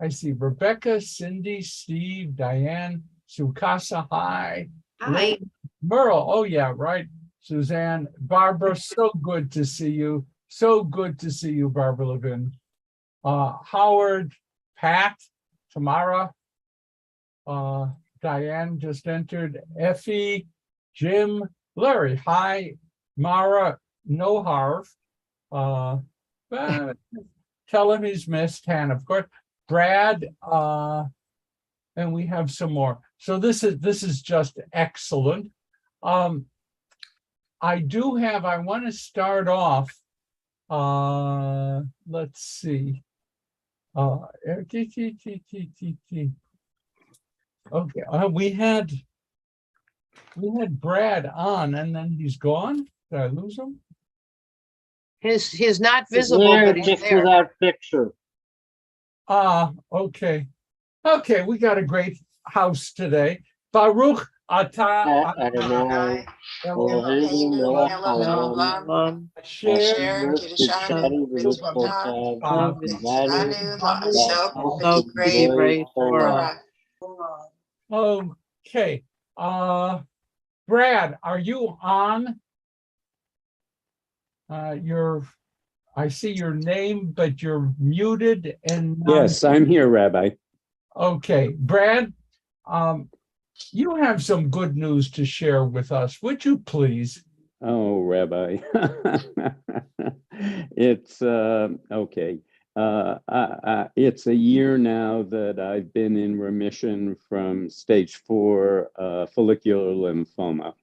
I see Rebecca, Cindy, Steve, Diane, Sukasa, hi. Hi. Merle, oh yeah, right. Suzanne, Barbara, so good to see you. So good to see you, Barbara Levin. Howard, Pat, Tamara, Diane just entered, Effie, Jim, Larry, hi, Mara, no harv. Tell him he's missed, Han, of course. Brad, and we have some more. So this is just excellent. I want to start off. Let's see. Okay, we had Brad on, and then he's gone. Did I lose him? He's not visible, but he's just there. without picture. Okay. Okay, we got a great house today. Baruch Ata I don't know. Hi. Eloheinu melech haolam, Share, asher Kiddushanu, mitzvotav, mitzvotav, v'tzivanu la'asok la'asok b'divrei Torah. Torah. Okay. Brad, are you on? I see your name, but you're muted and Yes, I'm here, Rabbi. okay. Brad, you have some good news to share with us. Would you please? Oh, Rabbi. It's okay. It's a year now that I've been in remission from stage 4 follicular lymphoma.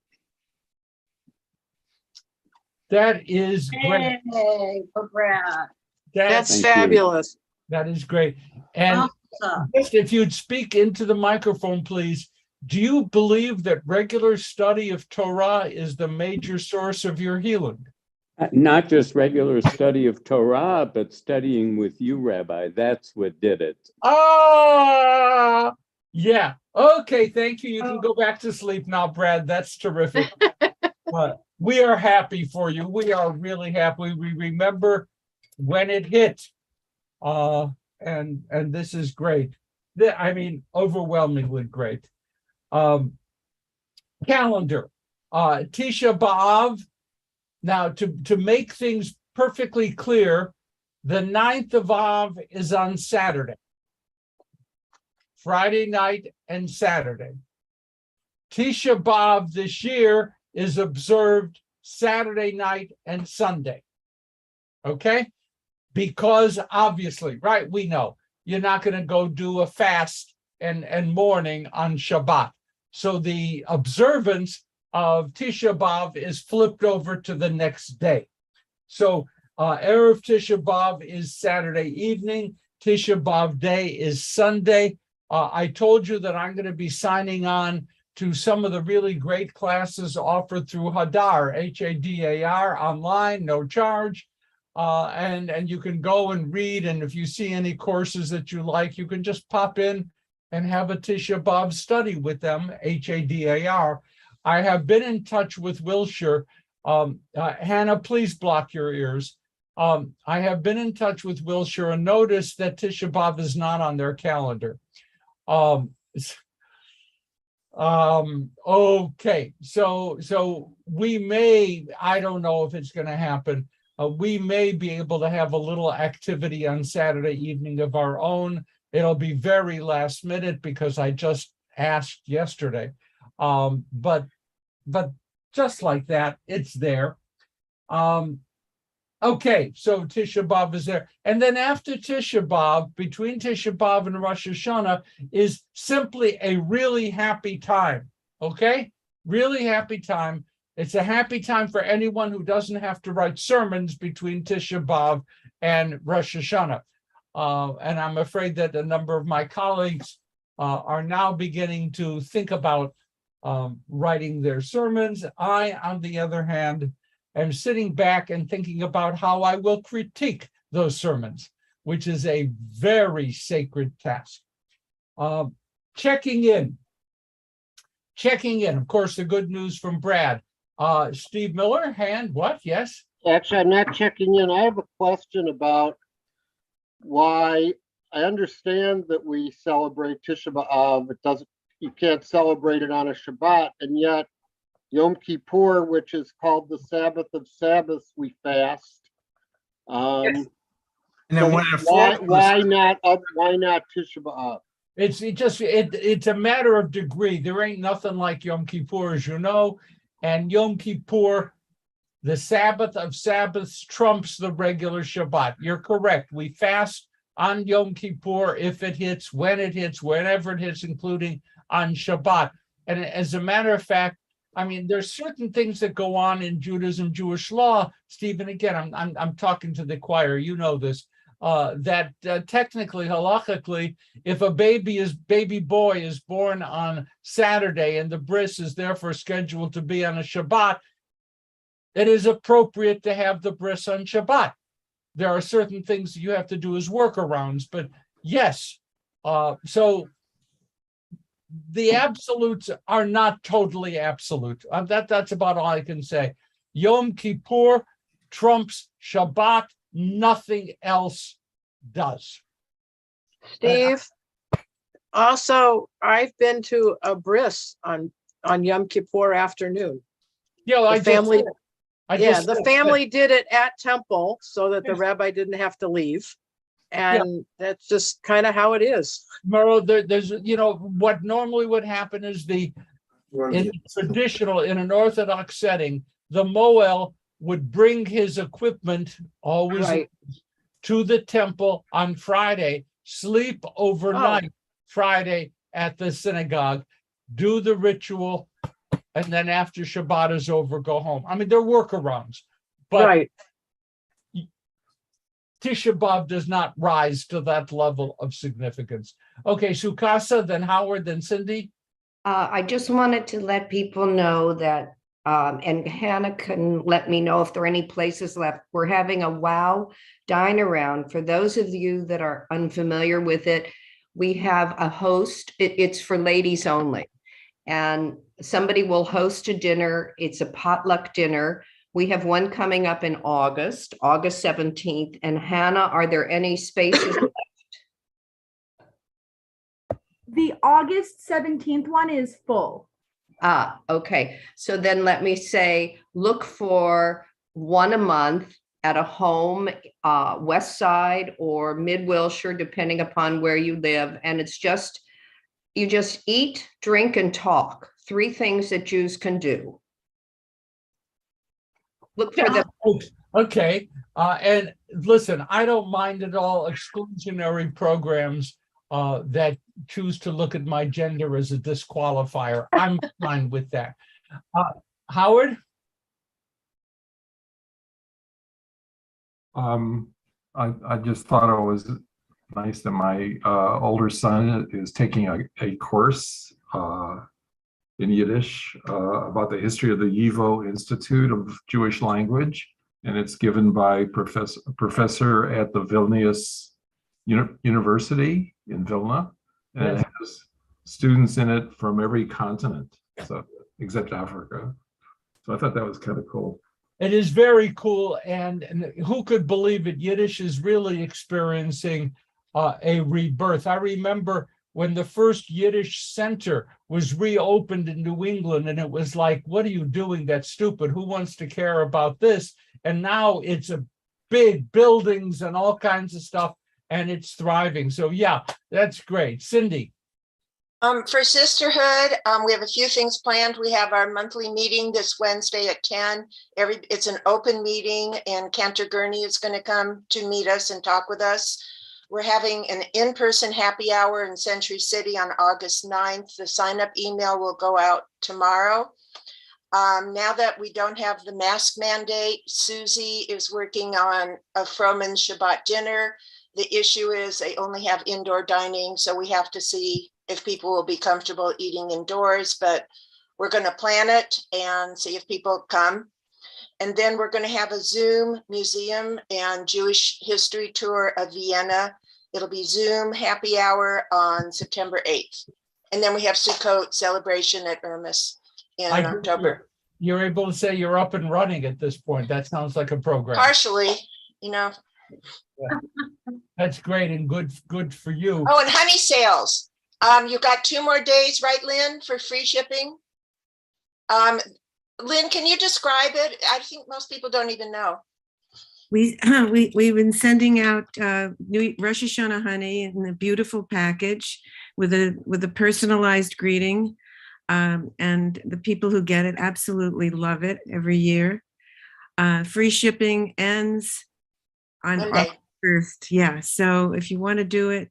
That is great. Hey, for Brad. That's Thank you. fabulous. That is great. And just if you'd speak into the microphone, please. Do you believe that regular study of Torah is the major source of your healing? Not just regular study of Torah, but studying with you, Rabbi. That's what did it. Yeah. Okay, thank you. You can go back to sleep now, Brad. That's terrific. We are happy for you. We are really happy. We remember when it hit. And this is great. I mean, overwhelmingly great. Calendar. Tisha B'Av. Now, to make things perfectly clear, the 9th of Av is on Saturday. Friday night and Saturday. Tisha B'Av this year is observed Saturday night and Sunday. Okay? Because obviously, right, we know you're not going to go do a fast and mourning on Shabbat. So the observance of Tisha B'Av is flipped over to the next day. So Erev Tisha B'Av is Saturday evening. Tisha B'Av day is Sunday. I told you that I'm going to be signing on to some of the really great classes offered through Hadar, Hadar, online, no charge. And you can go and read, and if you see any courses that you like, you can just pop in and have a Tisha B'Av study with them, Hadar. I have been in touch with Wilshire. Hannah, please block your ears. I have been in touch with Wilshire and noticed that Tisha B'Av is not on their calendar. Okay, so we may, I don't know if it's going to happen. We may be able to have a little activity on Saturday evening of our own. It'll be very last minute because I just asked yesterday. But just like that, it's there. Okay, so Tisha B'Av is there. And then after Tisha B'Av, between Tisha B'Av and Rosh Hashanah, is simply a really happy time, okay? Really happy time. It's a happy time for anyone who doesn't have to write sermons between Tisha B'Av and Rosh Hashanah. And I'm afraid that a number of my colleagues are now beginning to think about writing their sermons. I, on the other hand, am sitting back and thinking about how I will critique those sermons, which is a very sacred task. Checking in. Of course, the good news from Brad. Steve Miller, hand, what? Yes? Actually, I'm not checking in. I have a question about why I understand that we celebrate Tisha B'Av. You can't celebrate it on a Shabbat, and yet Yom Kippur, which is called the Sabbath of Sabbaths, we fast. And then So when it why falls, why not Tisha B'Av? It's a matter of degree. There ain't nothing like Yom Kippur, as you know, and Yom Kippur, the Sabbath of Sabbaths trumps the regular Shabbat. You're correct. We fast on Yom Kippur if it hits, when it hits, whenever it hits, including on Shabbat. And as a matter of fact, I mean, there's certain things that go on in Judaism, Jewish law. Stephen, again, I'm talking to the choir. You know this. That technically, halachically, if a baby boy is born on Saturday and the bris is therefore scheduled to be on a Shabbat, it is appropriate to have the bris on Shabbat. There are certain things that you have to do as workarounds, but yes. So the absolutes are not totally absolute. That's about all I can say. Yom Kippur trumps Shabbat. Nothing else does. Steve, also, I've been to a bris on Yom Kippur afternoon. Yeah, The family did it at temple so that the rabbi didn't have to leave. And that's just kind of how it is. Merle, there's, what normally would happen is in an Orthodox setting, the Moel would bring his equipment always Right. to the temple on Friday, sleep overnight Friday at the synagogue, do the ritual, and then after Shabbat is over, go home. I mean, there are workarounds, but Right. Tisha B'Av does not rise to that level of significance. Okay, Sukasa, then Howard, then Cindy. I just wanted to let people know that, and Hannah can let me know if there are any places left. We're having a WOW dine around. For those of you that are unfamiliar with it, we have a host. It's for ladies only. And somebody will host a dinner. It's a potluck dinner. We have one coming up in August 17th. And Hannah, are there any spaces? The August 17th one is full. Okay. So then let me say, look for one a month at a home, West Side or Mid Wilshire, depending upon where you live. And it's just, you just eat, drink, and talk. 3 things that Jews can do. Look for the. Okay. And listen, I don't mind at all exclusionary programs that choose to look at my gender as a disqualifier. I'm fine with that. Howard? I just thought it was nice that my older son is taking a course in Yiddish about the history of the YIVO Institute of Jewish Language, and it's given by professor at the Vilnius University in Vilna, and it has students in it from every continent, so except Africa. So I thought that was kind of cool. It is very cool, and who could believe it? Yiddish is really experiencing a rebirth. I remember when the first Yiddish center was reopened in New England, and it was like, what are you doing? That's stupid. Who wants to care about this? And now it's a big buildings and all kinds of stuff, and it's thriving. So yeah, that's great. Cindy. For Sisterhood, we have a few things planned. We have our monthly meeting this Wednesday at 10. It's an open meeting, and Cantor Gurney is going to come to meet us and talk with us. We're having an in-person happy hour in Century City on August 9th. The sign-up email will go out tomorrow. Now that we don't have the mask mandate, Susie is working on a Froman Shabbat dinner. The issue is they only have indoor dining, so we have to see if people will be comfortable eating indoors, but we're going to plan it and see if people come. And then we're going to have a Zoom museum and Jewish history tour of Vienna. It'll be Zoom happy hour on September 8th. And then we have Sukkot celebration at Irmis in October. You're able to say you're up and running at this point. That sounds like a program. Partially, That's great and good for you. Oh, and honey sales. You got 2 more days, right, Lynn, for free shipping? Lynn, can you describe it? I think most people don't even know. We've been sending out new Rosh Hashanah honey in a beautiful package with a personalized greeting, and the people who get it absolutely love it every year. Free shipping ends on Monday. August 1st. Yeah, so if you want to do it,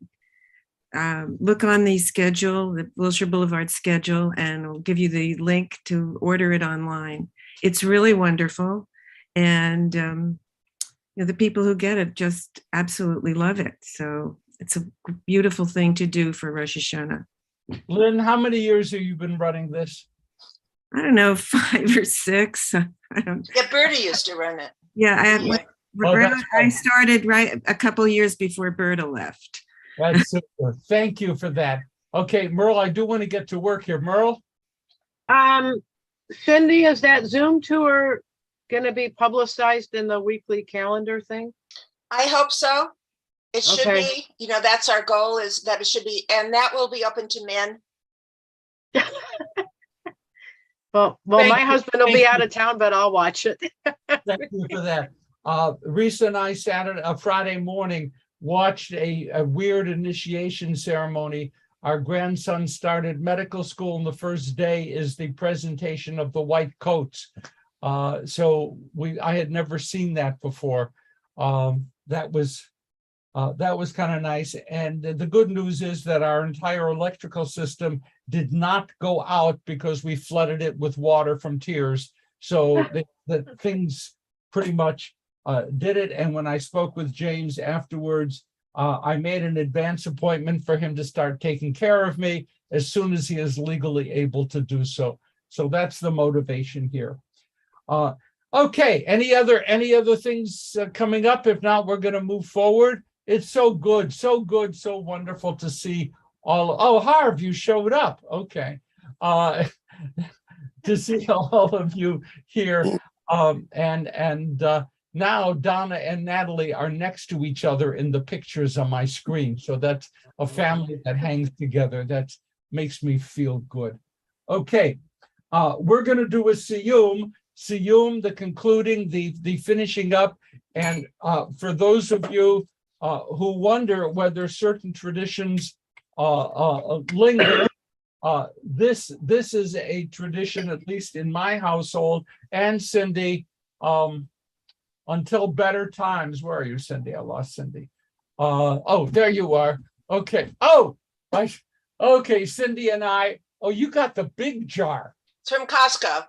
look on the schedule, the Wilshire Boulevard schedule, and we'll give you the link to order it online. It's really wonderful, and the people who get it just absolutely love it. So it's a beautiful thing to do for Rosh Hashanah. Lynn, how many years have you been running this? I don't know, 5 or 6. I don't. Yeah, Berta used to run it. Yeah, Roberta, I started right a couple years before Berta left. That's super. Thank you for that. Okay, Merle, I do want to get to work here. Merle? Cindy, is that Zoom tour going to be publicized in the weekly calendar thing? I hope so. It should Okay. be, that's our goal, is that it should be, and that will be open to men. Well, Thank my you. husband will Thank be out you. of town, but I'll watch it. Thank you for that. Risa and I Friday morning watched a weird initiation ceremony. Our grandson started medical school, and the first day is the presentation of the white coats. So I had never seen that before. That was kind of nice. And the good news is that our entire electrical system did not go out because we flooded it with water from tears. So the things pretty much did it. And when I spoke with James afterwards, I made an advance appointment for him to start taking care of me as soon as he is legally able to do so. So that's the motivation here. Okay, any other things coming up? If not, we're going to move forward. It's so good, so wonderful to see all. Oh, Harv, you showed up. Okay, to see all of you here. And now Donna and Natalie are next to each other in the pictures on my screen. So that's a family that hangs together. That makes me feel good. Okay, we're going to do a siyum, the concluding, the finishing up. And for those of you who wonder whether certain traditions linger, this is a tradition, at least in my household. And Cindy, until better times. Where are you, Cindy? I lost Cindy. Oh, there you are. Okay. Oh, okay, Cindy and I. Oh, you got the big jar. It's from Costco.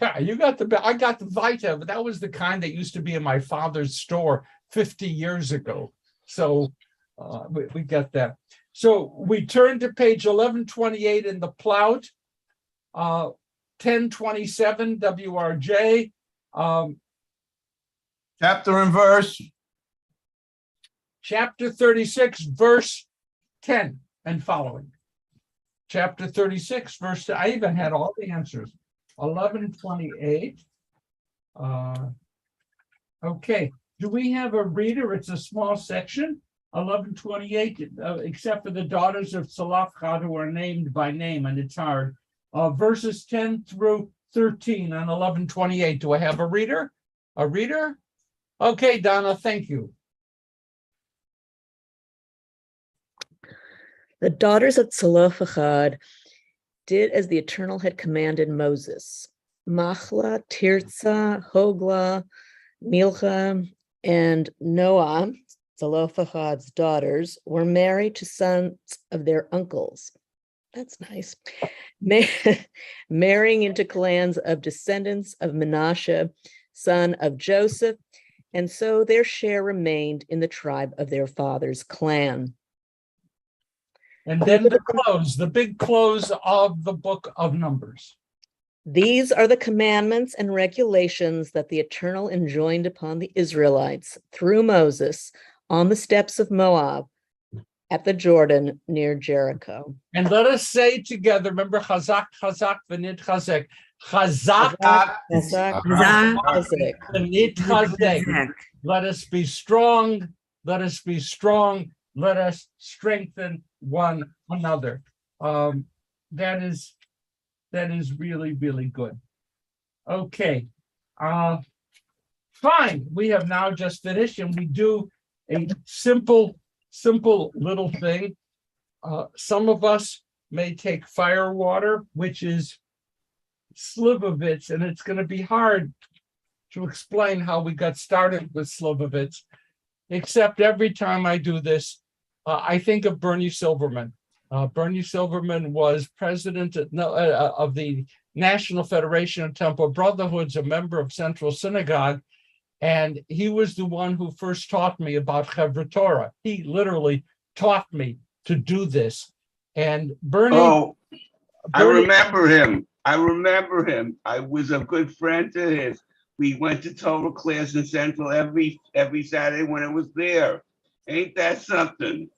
Yeah, you got I got the Vita, but that was the kind that used to be in my father's store 50 years ago. So we got that. So we turn to page 1128 in the Plout, 1027 WRJ. Chapter and verse. Chapter 36, verse 10 and following. Chapter 36, verse 10. I even had all the answers. 1128. Okay. Do we have a reader? It's a small section. 1128, except for the daughters of Salafchad who are named by name, and it's hard. Verses 10 through 13 on 1128. Do I have a reader? A reader? Okay, Donna, thank you. The daughters of Zelophehad did as the Eternal had commanded Moses. Machla, Tirzah, Hogla, Milcha, and Noah, Zelophehad's daughters, were married to sons of their uncles. That's nice. Marrying into clans of descendants of Menashe, son of Joseph, and so their share remained in the tribe of their father's clan. And then the big close of the book of Numbers. These are the commandments and regulations that the Eternal enjoined upon the Israelites through Moses on the steppes of Moab at the Jordan near Jericho. And let us say together, remember, Chazak, Chazak, V'nid Chazek. Chazak Chazak, Chazak. v'nitchazek. Let us be strong. Let us be strong. Let us strengthen one another. That is really, really good. Okay. Fine. We have now just finished, and we do a simple little thing. Some of us may take fire water, which is Slivovitz, and it's going to be hard to explain how we got started with Slivovitz, except every time I do this, I think of Bernie Silverman. Bernie Silverman was president of the National Federation of Temple Brotherhoods, a member of Central Synagogue, and he was the one who first taught me about Chevra Torah. He literally taught me to do this. And Bernie... Oh, I remember him. I was a good friend to his. We went to Torah class in Central every Saturday when it was there. Ain't that something?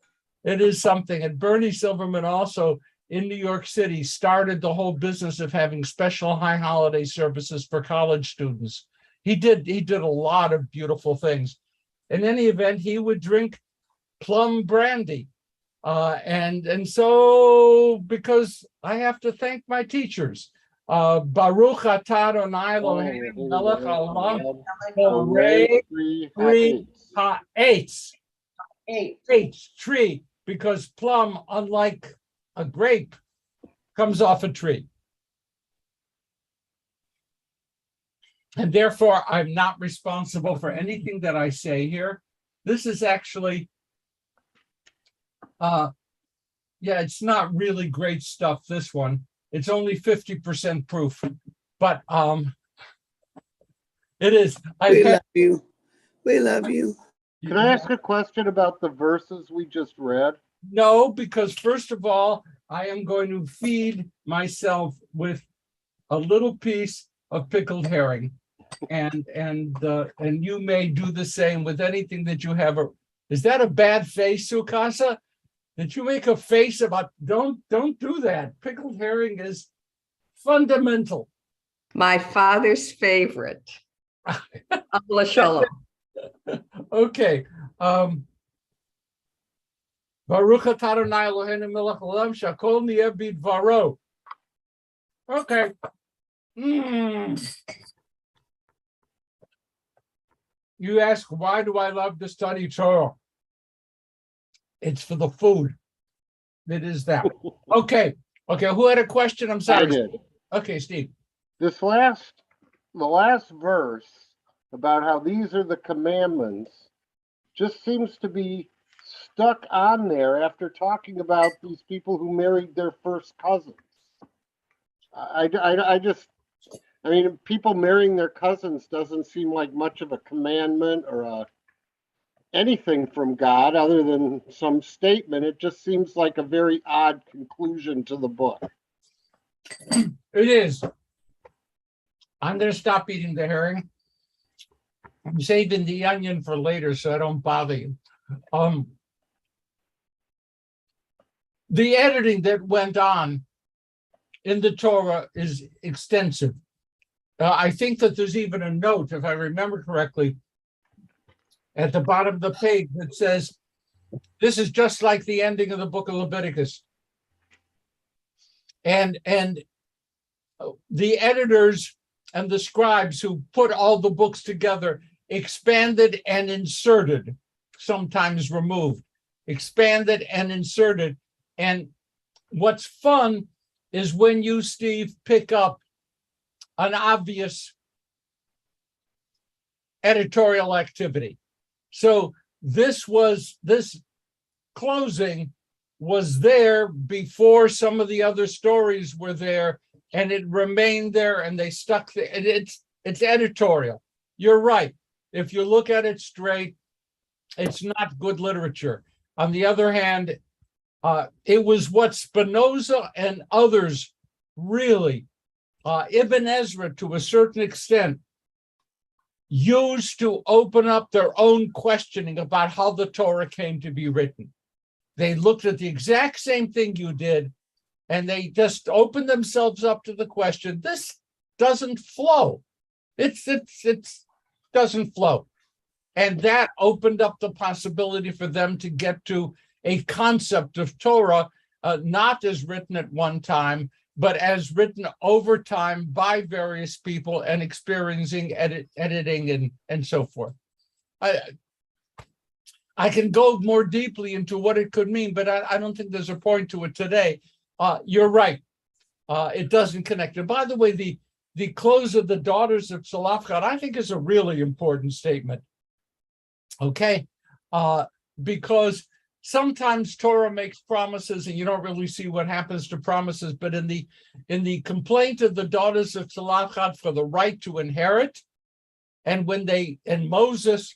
It is something. And Bernie Silverman also in New York City started the whole business of having special high holiday services for college students. He did a lot of beautiful things. In any event, he would drink plum brandy. And so, because I have to thank my teachers, Baruch atah Adonai Eloheinu melech haolam borei pri ha'etz. Tree, because plum, unlike a grape, comes off a tree. And therefore, I'm not responsible for anything that I say here. This is actually, it's not really great stuff, this one. It's only 50% proof, but it is. We love you. We love you. Can I ask a question about the verses we just read? No, because first of all, I am going to feed myself with a little piece of pickled herring, and you may do the same with anything that you have. Is that a bad face, Sukasa? Did you make a face about? Don't do that. Pickled herring is fundamental. My father's favorite. Abla Shalom. Okay. Baruch atah Adonai Eloheinu melech haolam shakol niyeh bidvaro. Okay. You ask, why do I love to study Torah? It's for the food. It is that. Okay. Who had a question? I'm sorry. I did. Okay, Steve. The last verse about how these are the commandments just seems to be stuck on there after talking about these people who married their first cousins. I mean, people marrying their cousins doesn't seem like much of a commandment or anything from God other than some statement. It just seems like a very odd conclusion to the book. It is. I'm going to stop eating the herring. I'm saving the onion for later so I don't bother you. The editing that went on in the Torah is extensive. I think that there's even a note, if I remember correctly, at the bottom of the page that says, this is just like the ending of the book of Leviticus. And the editors and the scribes who put all the books together expanded and inserted, sometimes removed, expanded and inserted. And what's fun is when you, Steve, pick up an obvious editorial activity. So this closing was there before some of the other stories were there, and it remained there, and they stuck there. And it's editorial. You're right. If you look at it straight, it's not good literature. On the other hand, it was what Spinoza and others really, Ibn Ezra to a certain extent, used to open up their own questioning about how the Torah came to be written. They looked at the exact same thing you did, and they just opened themselves up to the question, doesn't flow. It's doesn't flow. And that opened up the possibility for them to get to a concept of Torah, not as written at one time, but as written over time by various people and experiencing editing and so forth. I can go more deeply into what it could mean, but I don't think there's a point to it today. You're right. It doesn't connect. And by the way, the close of the daughters of Tzalafchad, I think, is a really important statement. Okay? Because sometimes Torah makes promises and you don't really see what happens to promises, but in the complaint of the daughters of Tzalafchad for the right to inherit, and Moses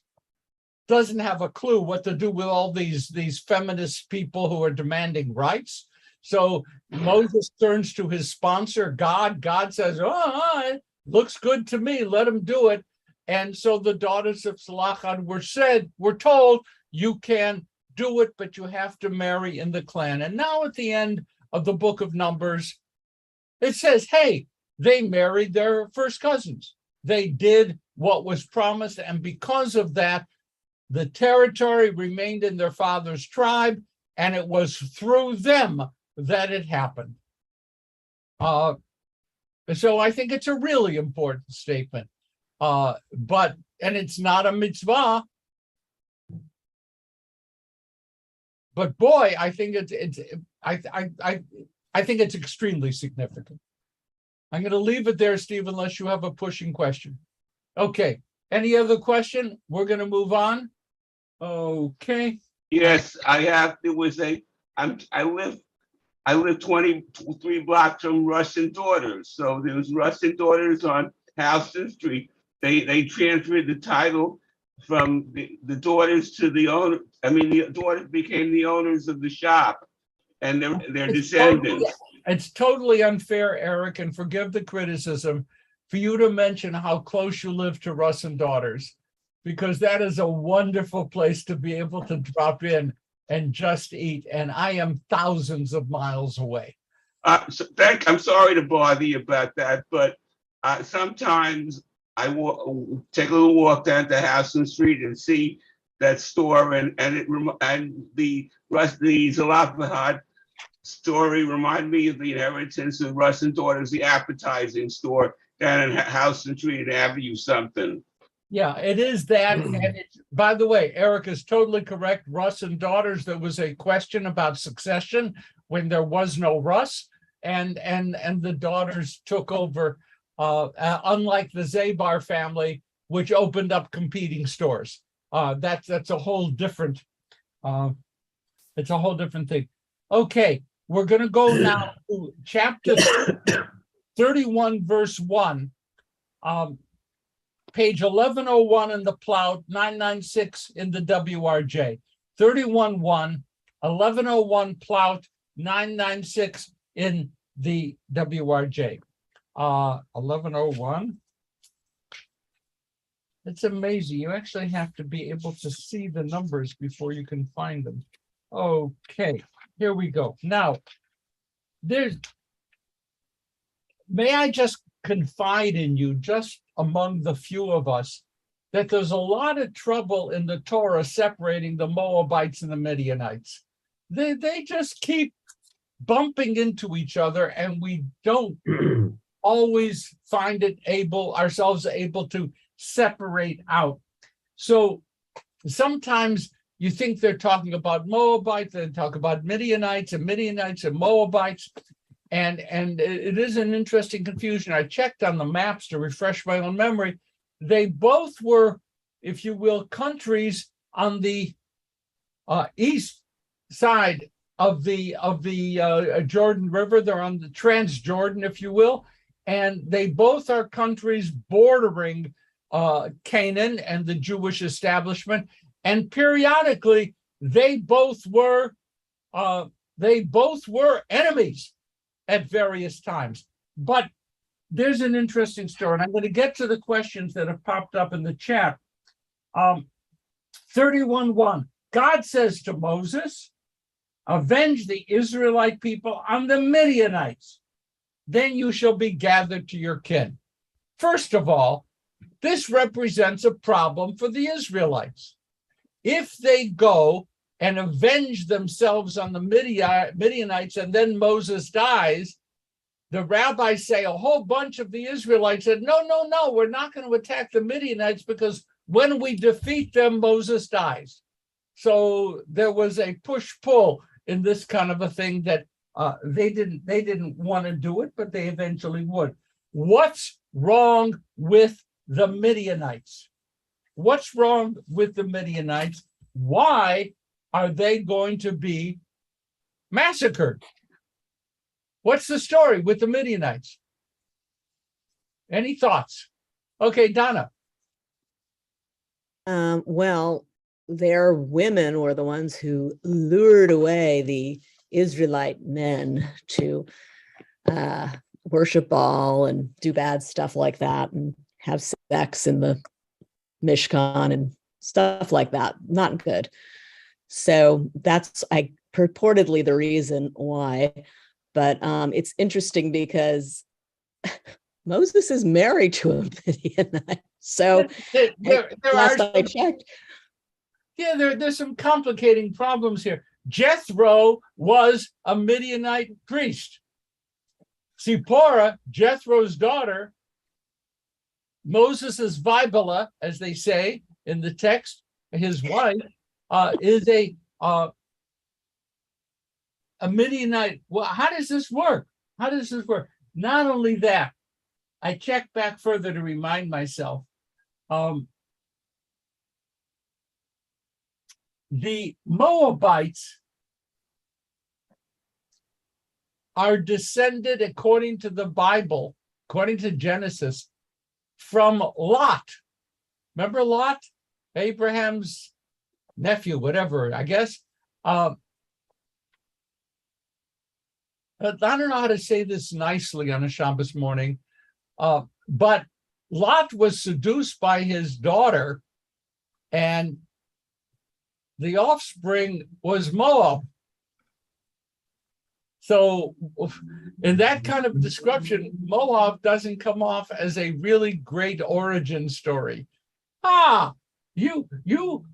doesn't have a clue what to do with all these feminist people who are demanding rights. So Moses turns to his sponsor, God. God says, it looks good to me, let him do it. And so the daughters of Tzalafchad were told, you can do it, but you have to marry in the clan. And now at the end of the book of Numbers, it says, hey, they married their first cousins. They did what was promised. And because of that, the territory remained in their father's tribe, and it was through them that it happened. So I think it's a really important statement. And it's not a mitzvah. But boy, I think I think it's extremely significant. I'm going to leave it there, Steve, unless you have a pushing question. Okay. Any other question? We're going to move on. Okay. Yes, I have. I live 23 blocks from Russian Daughters. So there was Russian Daughters on Houston Street. They transferred the title from the daughters to the owner. I mean, the daughters became the owners of the shop, and their descendants. It's totally unfair, Eric, and forgive the criticism, for you to mention how close you live to Russian Daughters, because that is a wonderful place to be able to drop in and just eat. And I am thousands of miles away. I'm sorry to bother you about that, but sometimes I take a little walk down to Houston Street and see that store, and the Tzalafchad story remind me of the inheritance of Russian Daughters, the appetizing store down in Houston Street Avenue something. Yeah, it is that. And by the way, Eric is totally correct. Russian Daughters, there was a question about succession when there was no Russ, and the daughters took over, unlike the Zabar family, which opened up competing stores. That's a whole different, it's a whole different thing. Okay, we're going to go now to chapter 31, verse 1. Page 1101 in the Plout, 996 in the WRJ. 31-1, 1101 Plout, 996 in the WRJ. 1101. It's amazing. You actually have to be able to see the numbers before you can find them. Okay, here we go. Now, may I just confide in you, just among the few of us, that there's a lot of trouble in the Torah separating the Moabites and the Midianites. They just keep bumping into each other, and we don't always find ourselves able to separate out. So sometimes you think they're talking about Moabites, they talk about Midianites and Moabites. And it is an interesting confusion. I checked on the maps to refresh my own memory. They both were, if you will, countries on the east side of the Jordan River. They're on the Transjordan, if you will, and they both are countries bordering Canaan and the Jewish establishment. And periodically, they both were enemies at various times. But there's an interesting story, and I'm going to get to the questions that have popped up in the chat. 31:1, God says to Moses, avenge the Israelite people on the Midianites, then you shall be gathered to your kin. First of all, this represents a problem for the Israelites. If they go and avenge themselves on the Midianites and then Moses dies, the rabbis say a whole bunch of the Israelites said, no, we're not going to attack the Midianites because when we defeat them, Moses dies. So there was a push-pull in this kind of a thing that they didn't want to do it, but they eventually would. What's wrong with the Midianites? What's wrong with the Midianites? Why are they going to be massacred? What's the story with the Midianites? Any thoughts? Okay, Donna. Well, their women were the ones who lured away the Israelite men to worship Baal and do bad stuff like that and have sex in the Mishkan and stuff like that. Not good. So that's purportedly the reason why. But it's interesting because Moses is married to a Midianite. So last I checked. Yeah, there's some complicating problems here. Jethro was a Midianite priest. Zipporah, Jethro's daughter, Moses's Vibala, as they say in the text, his wife, is a Midianite. Well, how does this work? How does this work? Not only that, I checked back further to remind myself. The Moabites are descended, according to the Bible, according to Genesis, from Lot. Remember Lot? Abraham's nephew, whatever, I guess. I don't know how to say this nicely on a Shabbos morning, but Lot was seduced by his daughter, and the offspring was Moab. So in that kind of description, Moab doesn't come off as a really great origin story. You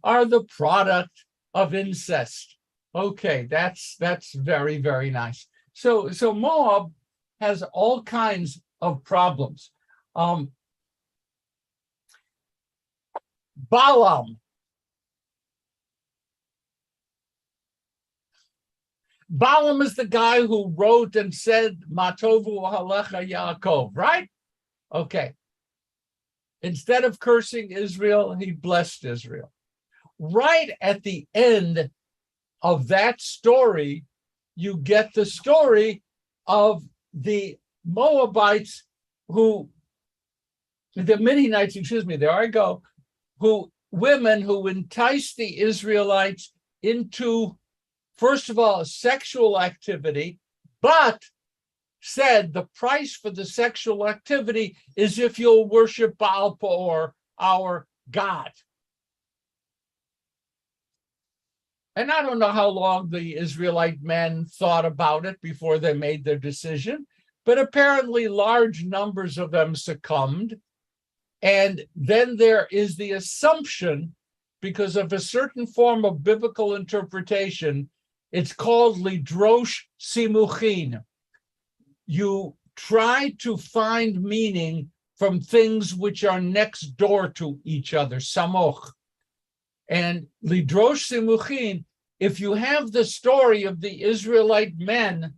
are the product of incest. Okay, that's very, very nice. So Moab has all kinds of problems. Balaam. Balaam is the guy who wrote and said, Matovu Halecha Yaakov, right? Okay. Instead of cursing Israel, he blessed Israel. Right at the end of that story, you get the story of the Moabites the Midianites, there I go, women who enticed the Israelites into, first of all, sexual activity, but said the price for the sexual activity is if you'll worship Baal Peor, our God. And I don't know how long the Israelite men thought about it before they made their decision, but apparently large numbers of them succumbed. And then there is the assumption, because of a certain form of biblical interpretation, it's called lidrosh simuchin. You try to find meaning from things which are next door to each other, samoch. And lidrosh simuchin, if you have the story of the Israelite men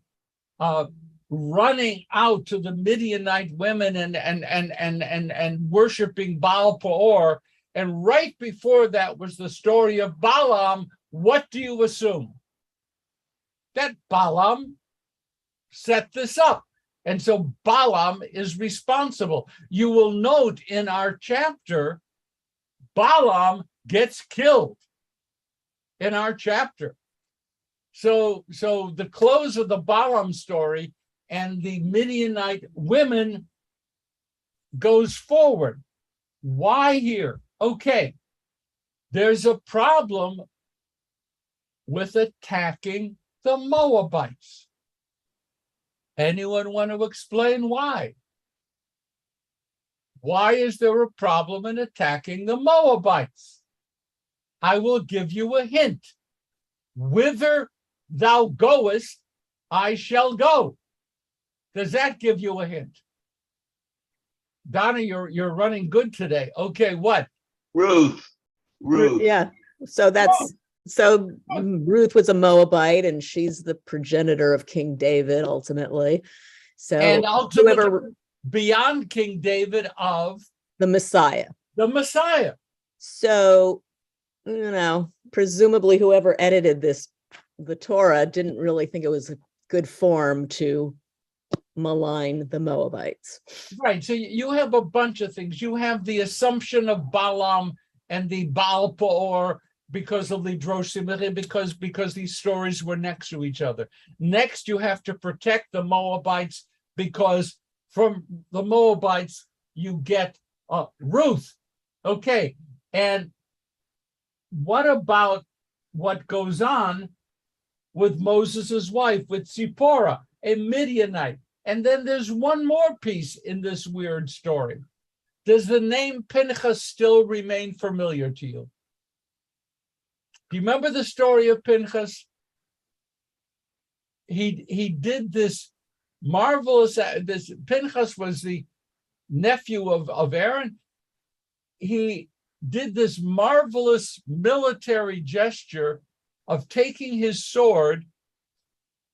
running out to the Midianite women and worshiping Baal Peor, and right before that was the story of Balaam, what do you assume? That Balaam set this up. And so Balaam is responsible. You will note in our chapter, Balaam gets killed in our chapter. So the close of the Balaam story and the Midianite women goes forward. Why here? Okay, there's a problem with attacking the Moabites. Anyone want to explain why? Why is there a problem in attacking the Moabites? I will give you a hint. Whither thou goest, I shall go. Does that give you a hint? Donna, you're running good today. Okay, what? Ruth. Yeah. So Ruth was a Moabite, and she's the progenitor of King David ultimately. So And ultimately, beyond King David, of the Messiah. The Messiah. So, presumably whoever edited the Torah, didn't really think it was a good form to malign the Moabites. Right. So you have a bunch of things. You have the assumption of Balaam and the Baal Peor because of the Droshim, because these stories were next to each other. Next, you have to protect the Moabites, because from the Moabites you get Ruth. Okay. And what about what goes on with Moses's wife, with Zipporah, a Midianite? And then there's one more piece in this weird story. Does the name Pinchas still remain familiar to you? Do you remember the story of Pinchas? He did this marvelous, Pinchas was the nephew of Aaron. He did this marvelous military gesture of taking his sword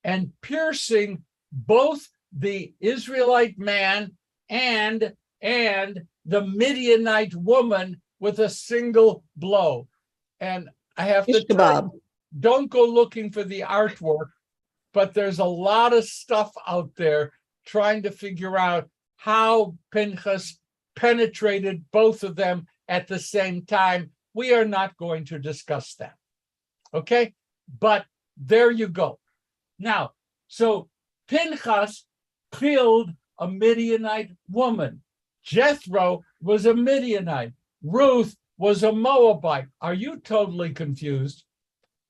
and piercing both the Israelite man and the Midianite woman with a single blow. And I have to tell you, don't go looking for the artwork, but there's a lot of stuff out there trying to figure out how Pinchas penetrated both of them at the same time. We are not going to discuss that. Okay? But there you go. Now, so Pinchas killed a Midianite woman. Jethro was a Midianite. Ruth was a Moabite. Are you totally confused?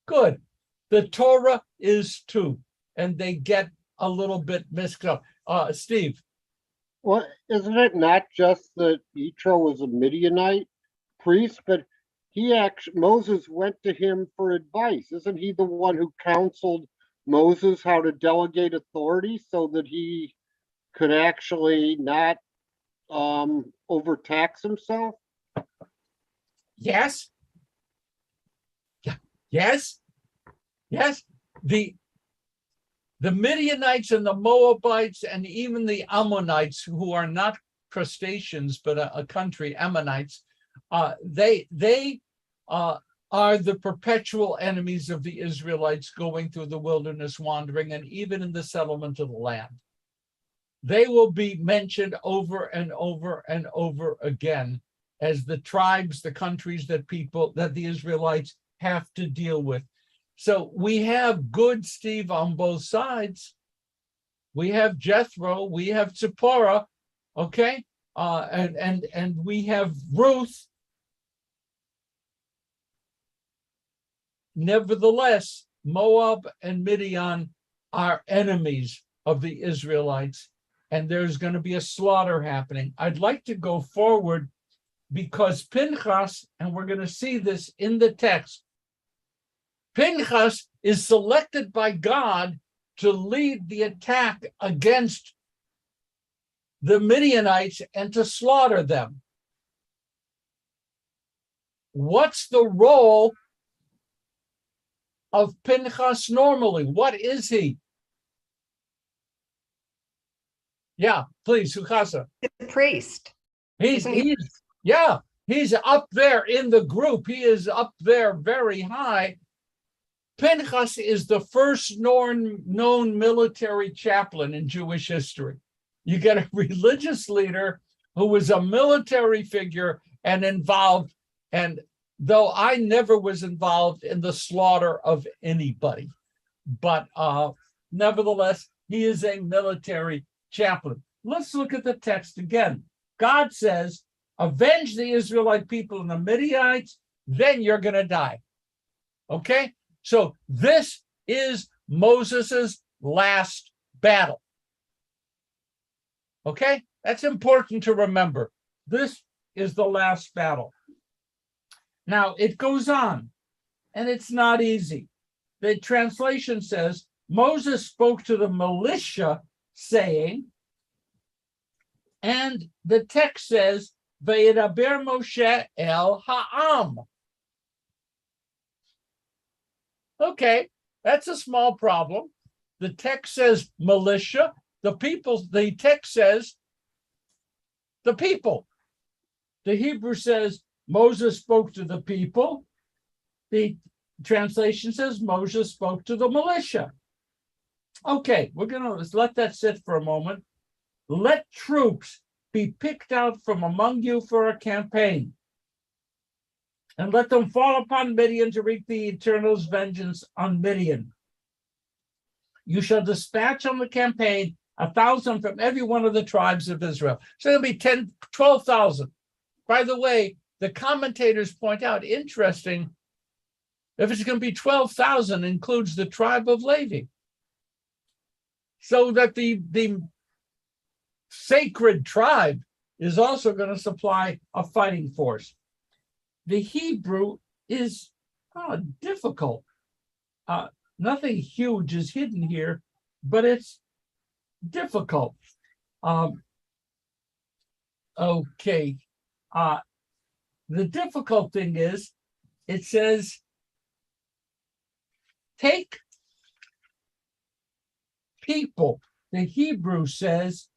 Good. The Torah is too, and they get a little bit mixed up. Steve. Well, isn't it not just that Yitro was a Midianite priest, but Moses went to him for advice. Isn't he the one who counseled Moses how to delegate authority so that he could actually not overtax himself? Yes. Yes. Yes. The Midianites and the Moabites and even the Ammonites, who are not crustaceans but a country, Ammonites, they are the perpetual enemies of the Israelites going through the wilderness wandering and even in the settlement of the land. They will be mentioned over and over and over again as the tribes, the countries that the Israelites have to deal with. So we have good Steve on both sides. We have Jethro, we have Zipporah, okay, and we have Ruth. Nevertheless, Moab and Midian are enemies of the Israelites, and there's going to be a slaughter happening. I'd like to go forward because Pinchas, and we're going to see this in the text, Pinchas is selected by God to lead the attack against the Midianites and to slaughter them. What's the role of Pinchas normally? What is he? Yeah, please, Sukasa. The priest. He's up there in the group. He is up there very high. Pinchas is the first known military chaplain in Jewish history. You get a religious leader who was a military figure and involved, and though I never was involved in the slaughter of anybody, but nevertheless, he is a military chaplain. Let's look at the text again. God says, avenge the Israelite people and the Midianites, then you're going to die. Okay? So this is Moses's last battle. Okay? That's important to remember. This is the last battle. Now it goes on, and it's not easy. The translation says, Moses spoke to the militia, saying, and the text says, Vayidaber Moshe el ha'am. Okay, that's a small problem. The text says militia. The text says the people. The Hebrew says Moses spoke to the people. The translation says Moses spoke to the militia. Okay, we're going to let that sit for a moment. Let troops be picked out from among you for a campaign, and let them fall upon Midian to wreak the Eternal's vengeance on Midian. You shall dispatch on the campaign 1,000 from every one of the tribes of Israel. So it'll be 12,000. By the way, the commentators point out, interesting, if it's going to be 12,000, includes the tribe of Levi. So that the sacred tribe is also going to supply a fighting force. The Hebrew is difficult. Nothing huge is hidden here, but it's difficult. Okay. The difficult thing is, it says, take people. The Hebrew says,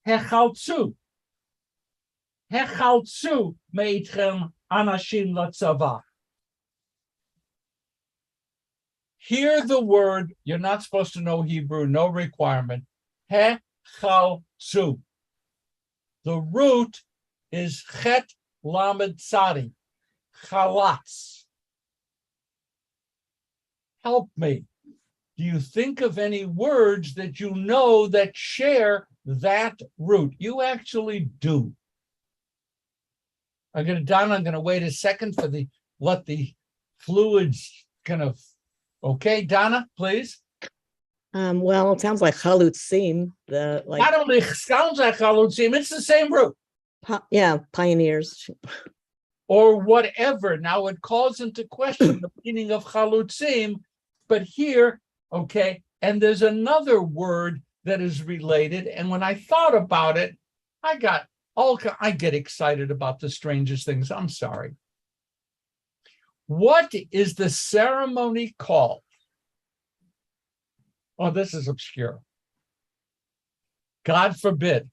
hechaltzu. Hechaltzu meitchem anashim latzava. Hear the word, you're not supposed to know Hebrew, no requirement. Hechaltzu. The root is chet lamed tzadi, chalatz. Help me. Do you think of any words that you know that share that root? You actually do. I'm going to wait a second for let the fluids kind of, okay, Donna, please. Well, it sounds like chalutzim. Not only sounds like chalutzim, it's the same root. Pioneers. Or whatever. Now it calls into question the meaning of chalutzim, but here, okay, and there's another word that is related. And when I thought about it, I get excited about the strangest things. I'm sorry. What is the ceremony called? Oh, this is obscure. God forbid.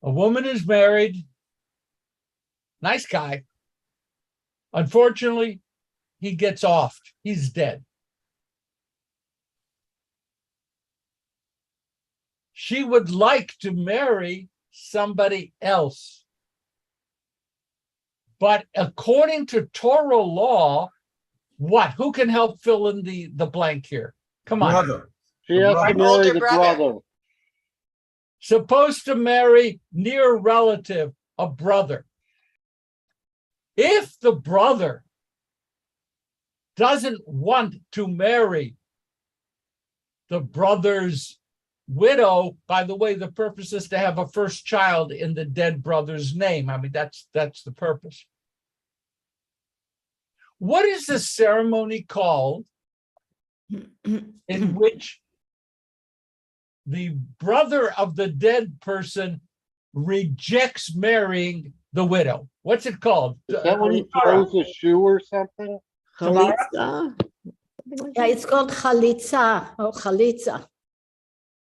A woman is married. Nice guy. Unfortunately, he gets offed. He's dead. She would like to marry somebody else. But according to Torah law, what? Who can help fill in the blank here? Come on. Brother. She has to marry the brother. Supposed to marry near relative, a brother. If the brother doesn't want to marry the brother's widow, by the way, the purpose is to have a first child in the dead brother's name. I mean, that's the purpose. What is the ceremony called in which the brother of the dead person rejects marrying the widow? What's it called? Is that when he throws a shoe or something? Chalitza. Yeah, it's called chalitza or chalitza.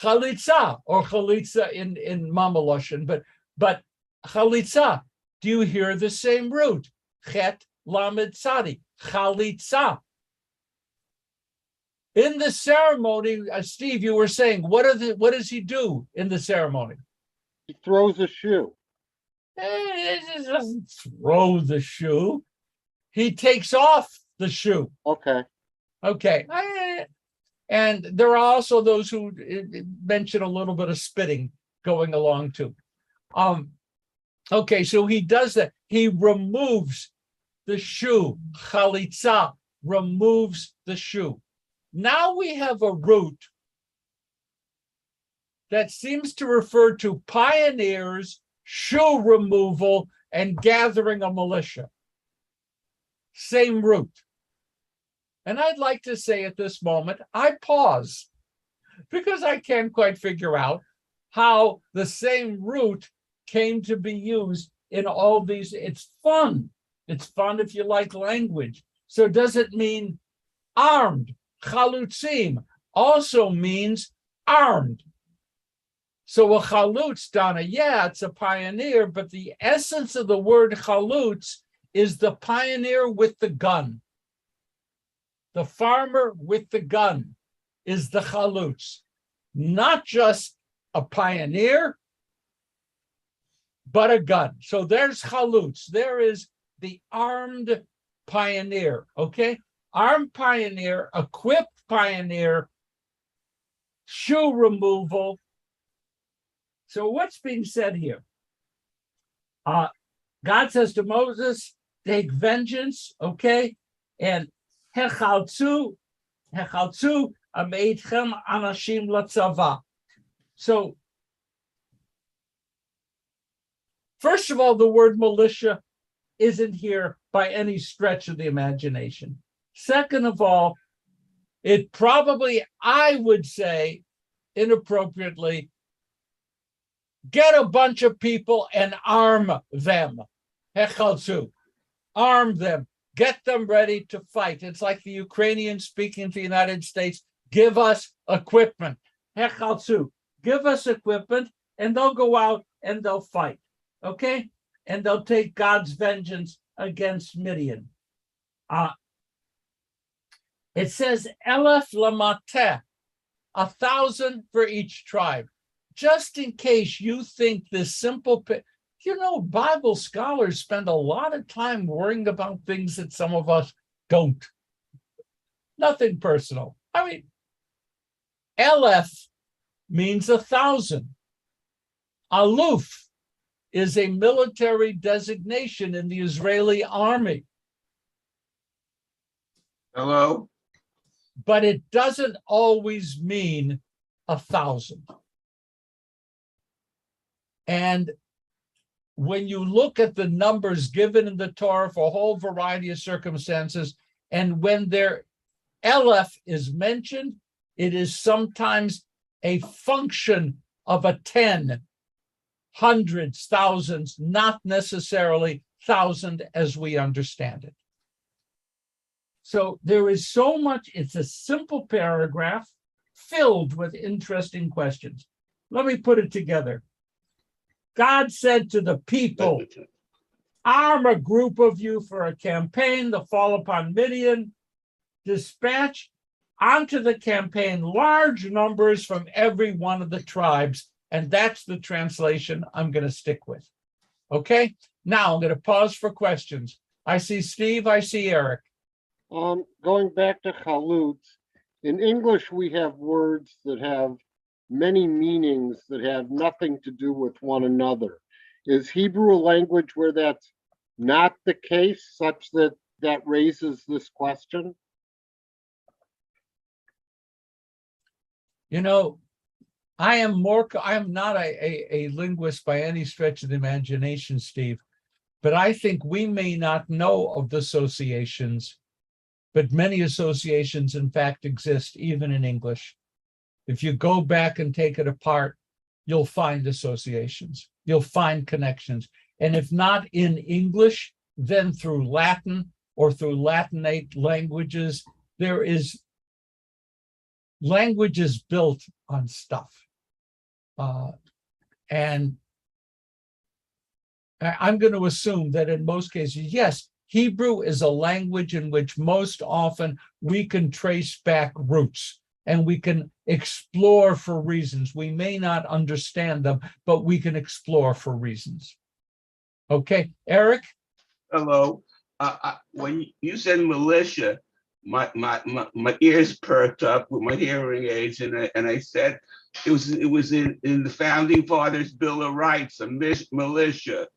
Chalitza or chalitza in Mama Lashon, but chalitza. Do you hear the same root? Chet lamed tzadi. Chalitza. In the ceremony, Steve, you were saying, what does he do in the ceremony? He throws a shoe. He doesn't throw the shoe. He takes off the shoe. Okay. And there are also those who mention a little bit of spitting going along too. Okay, so he does that. He removes the shoe. Chalitza removes the shoe. Now we have a root that seems to refer to pioneers shoe removal, and gathering a militia. Same root. And I'd like to say at this moment, I pause because I can't quite figure out how the same root came to be used in all these. It's fun. It's fun if you like language. So does it mean armed? Chalutzim also means armed. So a chalutz, Donna, yeah, it's a pioneer, but the essence of the word chalutz is the pioneer with the gun. The farmer with the gun is the chalutz, not just a pioneer, but a gun. So there's chalutz. There is the armed pioneer, okay? Armed pioneer, equipped pioneer, shoe removal. So what's being said here? God says to Moses, take vengeance, okay? And hechaltzu ameitchem anashim latzava. So, first of all, the word militia isn't here by any stretch of the imagination. Second of all, it probably, I would say, inappropriately, get a bunch of people and arm them. Hechaltzu. Arm them. Get them ready to fight. It's like the Ukrainians speaking to the United States. Give us equipment. Hechaltzu. Give us equipment, and they'll go out and they'll fight. Okay? And they'll take God's vengeance against Midian. It says, Elef lamateh, 1,000 for each tribe. Just in case you think this simple, Bible scholars spend a lot of time worrying about things that some of us don't. Nothing personal. I mean, Elef means 1,000. Aluf is a military designation in the Israeli army. Hello? But it doesn't always mean 1,000. And when you look at the numbers given in the Torah for a whole variety of circumstances, and when their Elef is mentioned, it is sometimes a function of a 10, hundreds, thousands, not necessarily 1,000 as we understand it. So there is so much, it's a simple paragraph filled with interesting questions. Let me put it together. God said to the people, arm a group of you for a campaign to fall upon Midian, dispatch onto the campaign large numbers from every one of the tribes. And that's the translation I'm going to stick with. Okay, now I'm going to pause for questions. I see Steve, I see Eric. Going back to chalutz, in English, we have words that have many meanings that have nothing to do with one another. Is Hebrew a language where that's not the case, such that that raises this question? I am not a linguist by any stretch of the imagination, Steve, but I think we may not know of the associations, but many associations, in fact, exist even in English. If you go back and take it apart, you'll find associations, you'll find connections. And if not in English, then through Latin or through Latinate languages, there is languages built on stuff. And I'm going to assume that in most cases, yes, Hebrew is a language in which most often we can trace back roots and we can explore for reasons. We may not understand them, but we can explore for reasons. Okay, Eric? Hello. When you said militia, my ears perked up with my hearing aids, and I said it was in the Founding Fathers' Bill of Rights, a militia,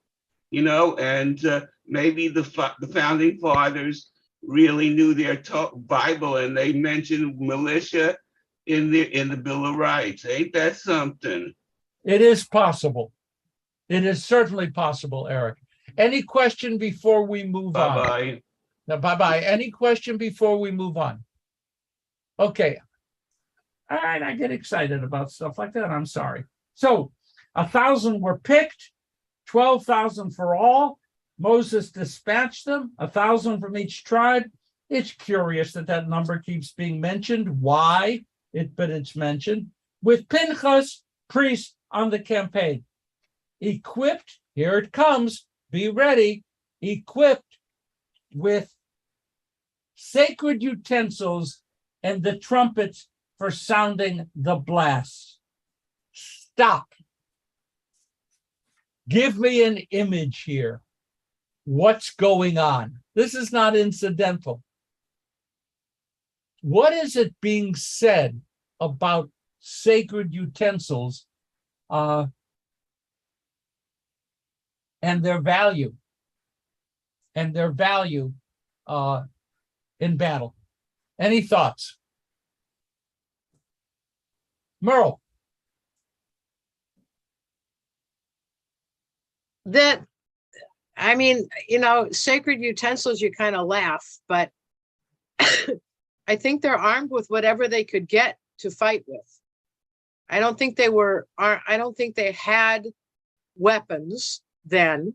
and maybe the Founding Fathers really knew their Bible, and they mentioned militia in the Bill of Rights. Ain't that something? It is possible. It is certainly possible, Eric. Any question before we move on? Bye-bye. Now, bye-bye. Any question before we move on? Okay. All right, I get excited about stuff like that. I'm sorry. So 1,000 were picked, 12,000 for all. Moses dispatched them, 1,000 from each tribe. It's curious that that number keeps being mentioned. Why? But it's mentioned. With Pinchas, priest, on the campaign. Equipped, here it comes, be ready, equipped with sacred utensils and the trumpets for sounding the blast. Stop. Give me an image here. What's going on? This is not incidental. What is it being said about sacred utensils and their value in battle? Any thoughts? Merle. That, sacred utensils, you kind of laugh, but I think they're armed with whatever they could get to fight with. I don't think they had weapons then.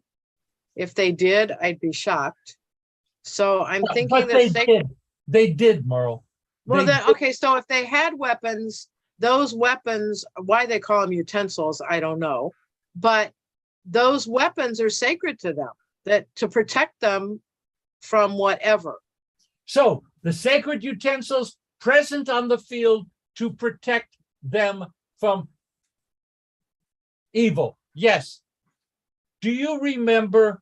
If they did, I'd be shocked. So I'm thinking that they did, Merle. Well, so if they had weapons, those weapons, why they call them utensils, I don't know. But those weapons are sacred to them, that to protect them from whatever. So the sacred utensils present on the field to protect them from evil. Yes. Do you remember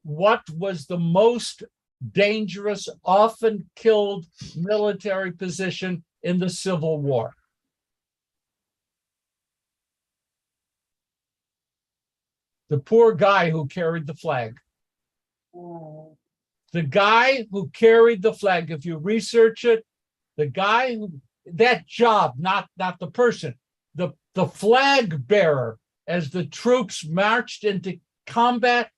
what was the most dangerous, often killed military position in the Civil War? The poor guy who carried the flag. The guy who carried the flag, if you research it, the guy who, that job, not the person, the flag bearer, as the troops marched into combat,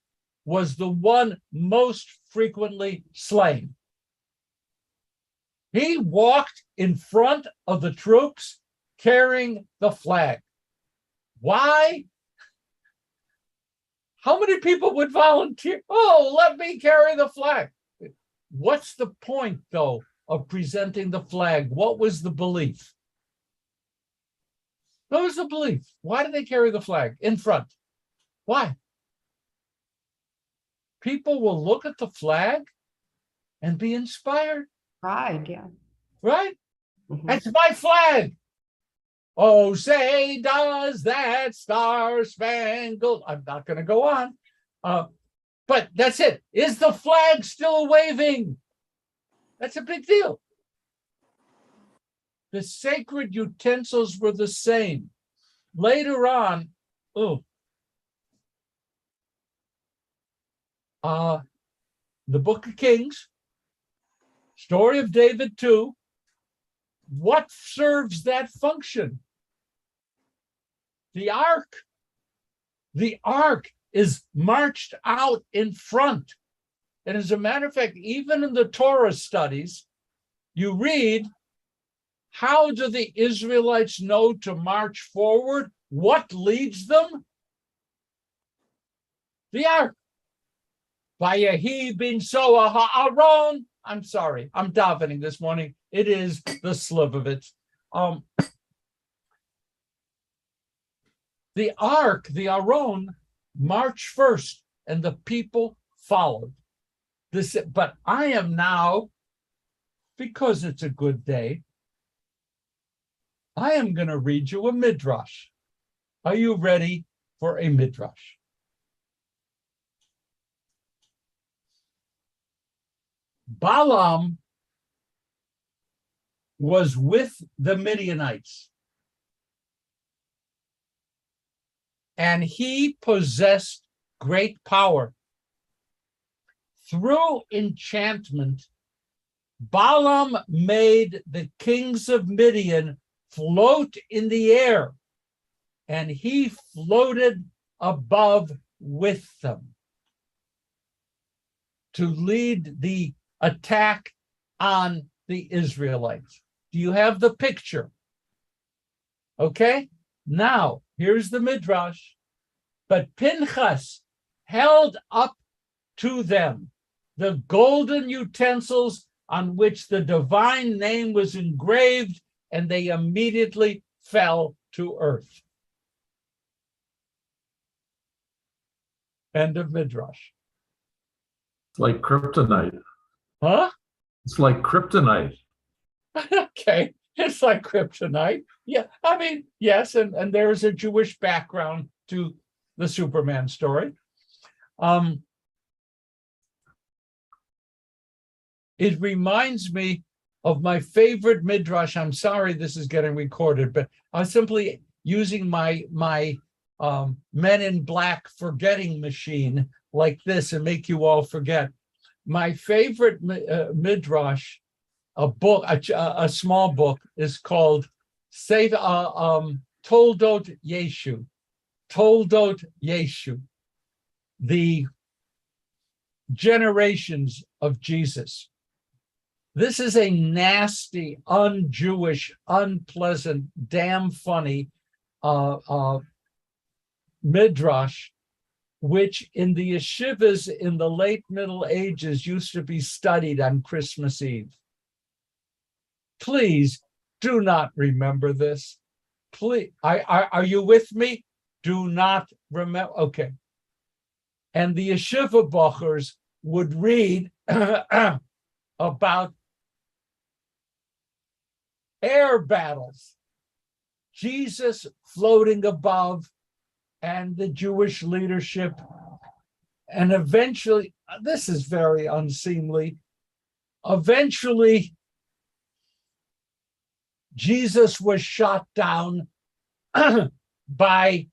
was the one most frequently slain. He walked in front of the troops carrying the flag. Why? How many people would volunteer? Oh, let me carry the flag. What's the point, though, of presenting the flag? What was the belief? What was the belief? Why did they carry the flag in front? Why? People will look at the flag and be inspired. Pride, yeah. Right? That's my flag. Oh, say does that star-spangled... I'm not going to go on. But that's it. Is the flag still waving? That's a big deal. The sacred utensils were the same. Later on, the Book of Kings, story of David too. What serves that function? The ark. The ark is marched out in front. And as a matter of fact, even in the Torah studies, you read, how do the Israelites know to march forward? What leads them? The ark. Vayehi bin Soah ha'aron. I'm sorry, I'm davening this morning. It is the Slivovitz. The ark, the Aron, marched first, and the people followed. But I am now, because it's a good day, I am going to read you a midrash. Are you ready for a midrash? Balaam was with the Midianites, and he possessed great power. Through enchantment, Balaam made the kings of Midian float in the air, and he floated above with them to lead the attack on the Israelites. Do you have the picture? Okay, now here's the Midrash. But Pinchas held up to them the golden utensils on which the divine name was engraved, and they immediately fell to earth. End of Midrash. It's like kryptonite. Huh? It's like kryptonite. Okay, it's like kryptonite. Yeah, I mean, yes, and there's a Jewish background to the Superman story. It reminds me of my favorite midrash. I'm sorry this is getting recorded, but I'm simply using my Men in Black forgetting machine like this and make you all forget. My favorite midrash, a book, a small book, is called Toldot Yeshu. Toldot Yeshu, the generations of Jesus. This is a nasty, un-Jewish, unpleasant, damn funny midrash, which in the yeshivas in the late Middle Ages used to be studied on Christmas Eve. Please do not remember this. Please, are you with me? Do not remember. Okay. And the yeshiva bachers would read about air battles, Jesus floating above, and the Jewish leadership. And eventually, this is very unseemly, eventually, Jesus was shot down by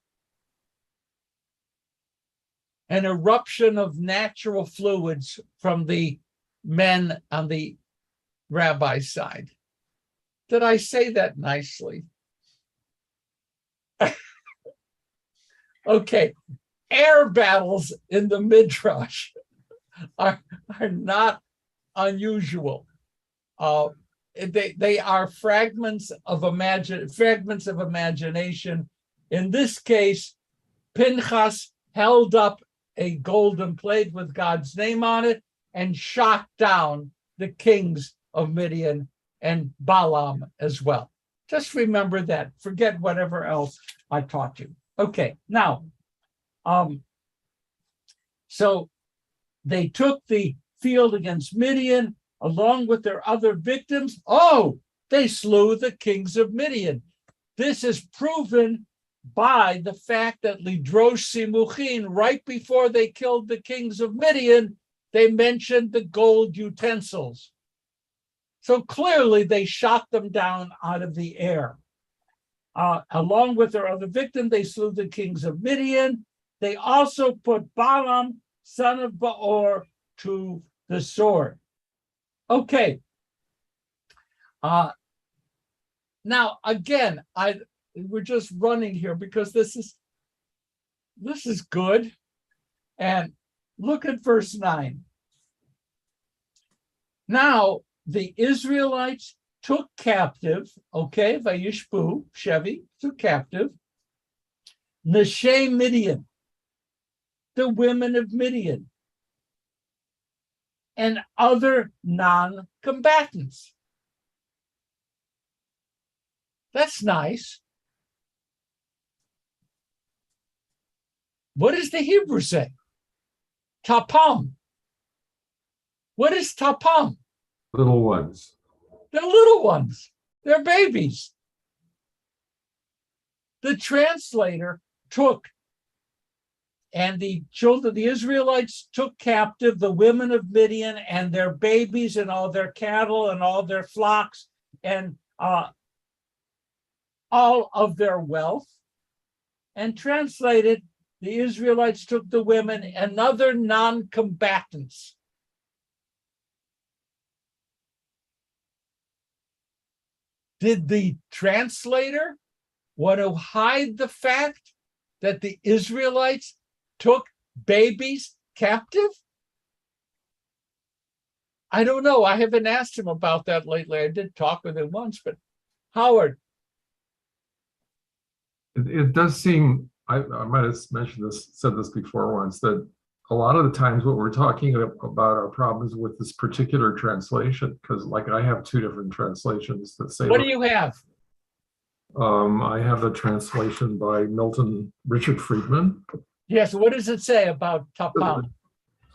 an eruption of natural fluids from the men on the rabbi's side. Did I say that nicely? Okay, air battles in the Midrash are not unusual. They are fragments of imagination. In this case, Pinchas held up a golden plate with God's name on it and shot down the kings of Midian and Balaam as well. Just remember that. Forget whatever else I taught you. Okay, now, so they took the field against Midian along with their other victims. Oh, they slew the kings of Midian. This is proven by the fact that Lidrosh Simuchin, right before they killed the kings of Midian, they mentioned the gold utensils. So clearly they shot them down out of the air. Along with their other victim, they slew the kings of Midian. They also put Balaam, son of Beor, to the sword. Okay. Now, again, we're just running here because this is good. And look at verse 9. Now, the Israelites took captive, okay, Vayishbu, Chevi, took captive, Nashei Midian, the women of Midian, and other non-combatants. That's nice. What does the Hebrew say? Tapam. What is tapam? Little ones. They're little ones. They're babies. The translator took, and the children, the Israelites took captive the women of Midian and their babies and all their cattle and all their flocks and all of their wealth, and translated, the Israelites took the women and other non-combatants. Did the translator want to hide the fact that the Israelites took babies captive? I don't know. I haven't asked him about that lately. I did talk with him once, but Howard. It does seem, I might have said this before once, that a lot of the times what we're talking about are problems with this particular translation, because like I have two different translations that say. What do you have? I have a translation by Milton Richard Friedman. Yes, what does it say about Tapam?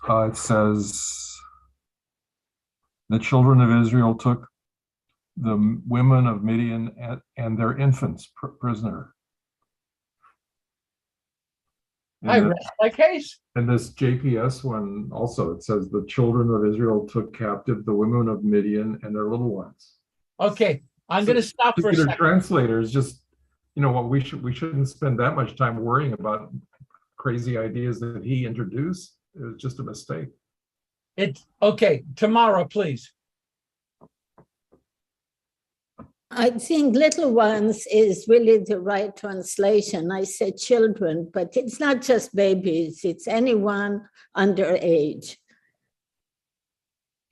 It says, the children of Israel took the women of Midian and their infants prisoner. I rest my case. And this JPS one also, it says the children of Israel took captive the women of Midian and their little ones. Okay, I'm going to stop for a second. Translators just, what we shouldn't spend that much time worrying about crazy ideas that he introduced. It was just a mistake. It's okay. Tamara, please. I think little ones is really the right translation. I said children, but it's not just babies, it's anyone under age.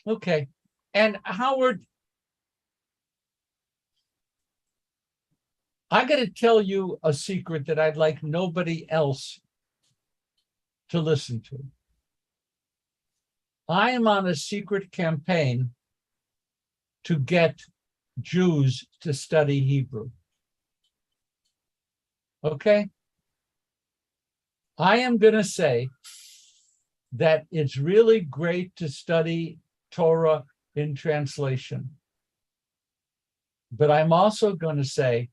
Okay. And Howard, I got to tell you a secret that I'd like nobody else to listen to. I am on a secret campaign to get Jews to study Hebrew. Okay? I am going to say that it's really great to study Torah in translation. But I'm also going to say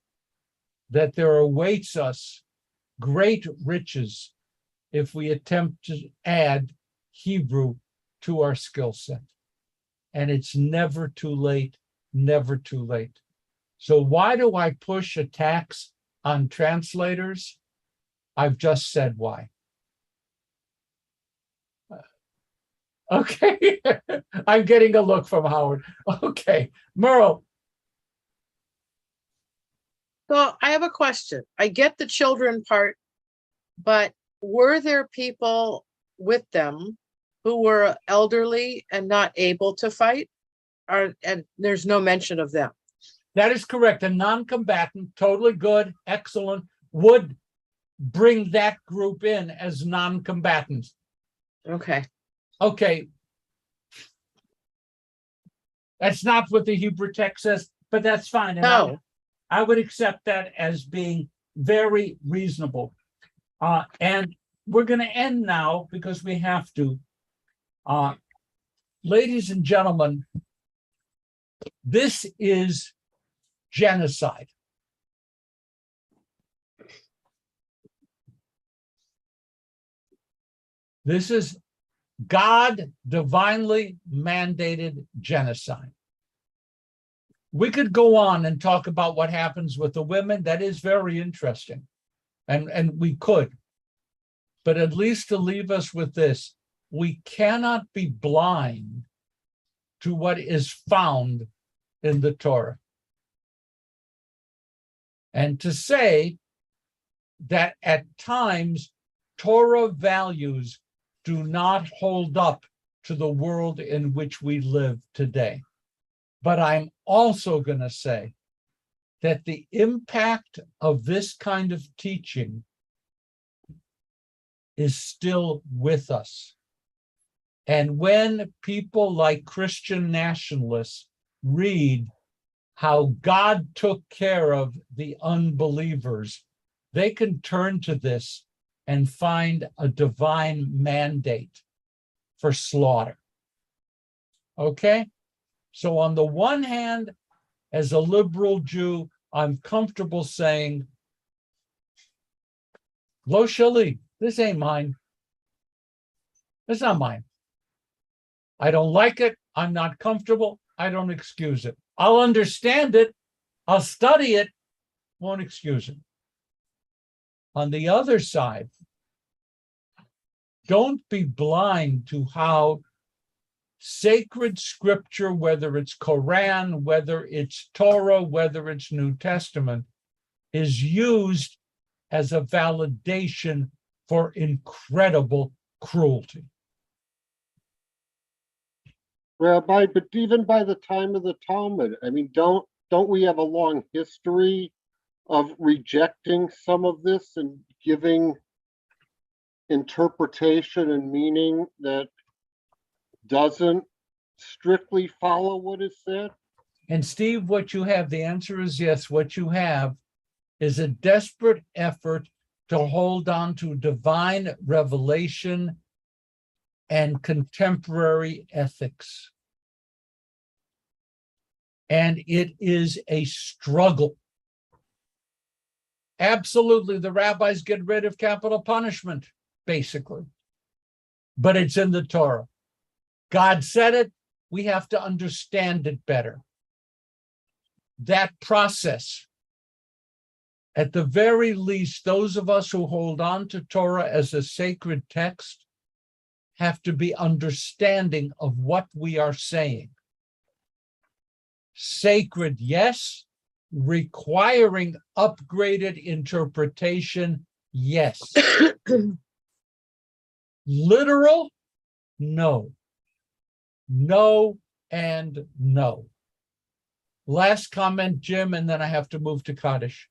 that there awaits us great riches if we attempt to add Hebrew to our skill set. And it's never too late, never too late. So why do I push a tax on translators? I've just said why. Okay, I'm getting a look from Howard. Okay, Merle. So I have a question. I get the children part, but were there people with them who were elderly and not able to fight? And there's no mention of them. That is correct. A non-combatant, totally good, excellent, would bring that group in as non-combatants. Okay. Okay. That's not what the Hebrew text says, but that's fine. And No. I would accept that as being very reasonable. And we're going to end now because we have to. Ladies and gentlemen, this is genocide. This is God divinely mandated genocide. We could go on and talk about what happens with the women. That is very interesting. And we could. But at least to leave us with this, we cannot be blind to what is found in the Torah. And to say that at times Torah values do not hold up to the world in which we live today. But I'm also going to say that the impact of this kind of teaching is still with us. And when people like Christian nationalists read how God took care of the unbelievers, they can turn to this and find a divine mandate for slaughter. Okay? So on the one hand, as a liberal Jew, I'm comfortable saying, Lo shali, this ain't mine. It's not mine. I don't like it. I'm not comfortable. I don't excuse it. I'll understand it. I'll study it. Won't excuse it. On the other side, don't be blind to how sacred scripture, whether it's Quran, whether it's Torah, whether it's New Testament, is used as a validation for incredible cruelty. Rabbi, but even by the time of the Talmud, I mean, don't we have a long history of rejecting some of this and giving interpretation and meaning that doesn't strictly follow what is said? And Steve, what you have, the answer is yes. What you have is a desperate effort to hold on to divine revelation and contemporary ethics. And it is a struggle. Absolutely, the rabbis get rid of capital punishment, basically. But it's in the Torah. God said it, we have to understand it better. That process, at the very least, those of us who hold on to Torah as a sacred text have to be understanding of what we are saying. Sacred, yes. Requiring upgraded interpretation, yes. Literal, no. No and no. Last comment, Jim, and then I have to move to Kaddish.